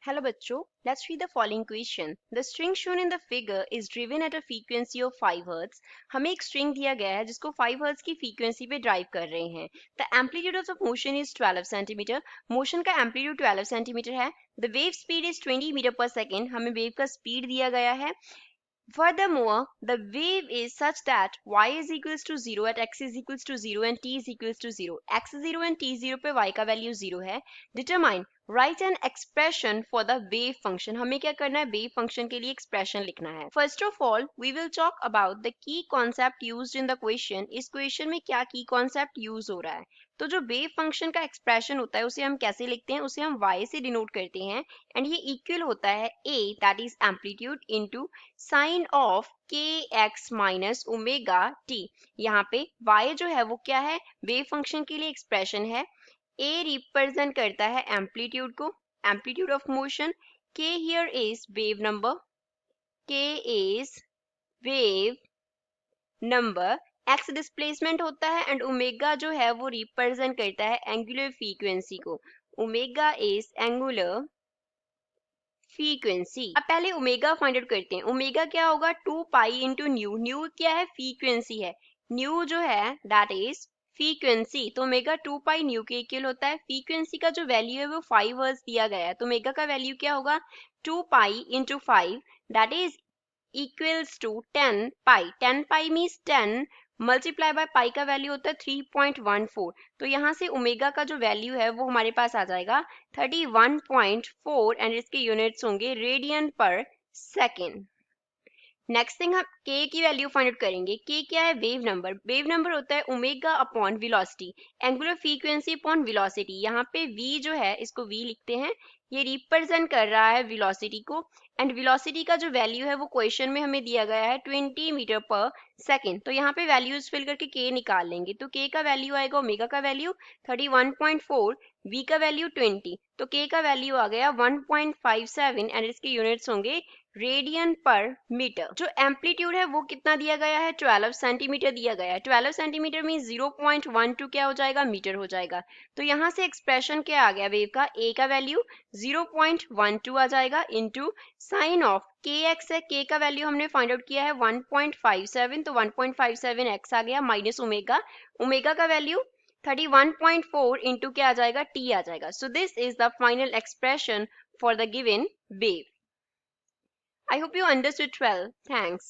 Hello बच्चों, let's read the following question. The string shown in the figure is driven at a frequency of 5 Hz. हमें एक string दिया गया है जिसको 5 Hz की frequency पे drive कर रहे हैं. The amplitude of the motion is 12 cm. Motion का amplitude 12 cm है. The wave speed is 20 meter per second. हमें wave का speed दिया गया है. Furthermore, the wave is such that y is equals to 0 at x is equals to 0 and t is equals to 0. x 0 and t 0 पे y का value 0 है. Determine, write an expression for the wave function. हमें क्या करना है? wave function के लिए expression लिखना है. First of all, we will talk about the key concept used in the question. इस question में क्या key concept use हो रहा है? तो जो वेव फंक्शन का एक्सप्रेशन होता है उसे हम कैसे लिखते हैं? उसे हम y से डिनोट करते हैं एंड ये इक्वल होता है a that is amplitude into sine of kx minus omega t. यहाँ पे y जो है वो क्या है? वेव फंक्शन के लिए एक्सप्रेशन है. a रिप्रेजेंट करता है एम्पलीट्यूड को, amplitude of motion. k here is wave number, k is wave number. X displacement होता है एंड ओमेगा जो है वो रिप्रेजेंट करता है एंगुलर फ्रीक्वेंसी को. Omega is angular frequency. अब पहले ओमेगा फाइंड आउट करते हैं. ओमेगा क्या होगा? 2 पाई इंटू न्यू. न्यू क्या है? फ्रीक्वेंसी है. न्यू जो है दैट इज फ्रीक्वेंसी. तो ओमेगा 2 पाई न्यू के इक्वल होता है. फ्रीक्वेंसी का जो वैल्यू है वो 5 हर्ट्ज दिया गया है. तो ओमेगा का वैल्यू क्या होगा? 2 pi into 5 that is equals to 10 pi. 10 pi means 10 multiply by pi का वैल्यू होता है 3.14. तो यहाँ से ओमेगा का जो वैल्यू है वो हमारे पास आ जाएगा 31.4 एंड इसके यूनिट्स होंगे रेडियन पर सेकेंड. नेक्स्ट थिंग हम k की वैल्यू फाइंड आउट करेंगे. k क्या है? Wave number. वेव नंबर होता है omega upon velocity, angular frequency upon velocity. यहाँ पे v जो है इसको v लिखते हैं, ये रिप्रेजेंट कर रहा है वेलोसिटी को एंड वेलोसिटी का जो वैल्यू है वो क्वेश्चन में हमें दिया गया है 20 मीटर पर सेकेंड. तो यहाँ पे वैल्यूज फिल करके k निकाल लेंगे. तो k का वैल्यू आएगा ओमेगा का वैल्यू 31.4, v का वैल्यू 20. तो k का वैल्यू आ गया 1.57 एंड इसके यूनिट्स होंगे रेडियन पर मीटर. जो एम्पलीट्यूड है वो कितना दिया गया है? 12 सेंटीमीटर दिया गया है. 12 सेंटीमीटर में 0.12 क्या हो जाएगा? मीटर हो जाएगा. तो यहाँ से एक्सप्रेशन क्या आ गया वेव का? a का वैल्यू 0.12 आ जाएगा इनटू साइन ऑफ kx है. k का वैल्यू हमने फाइंड आउट किया है 1.57, तो 1.57 x आ गया माइनस ओमेगा. ओमेगा का वैल्यू 31.4 इंटू क्या आ जाएगा? t आ जाएगा. So this is the final expression for the given wave. I hope you understood well. Thanks.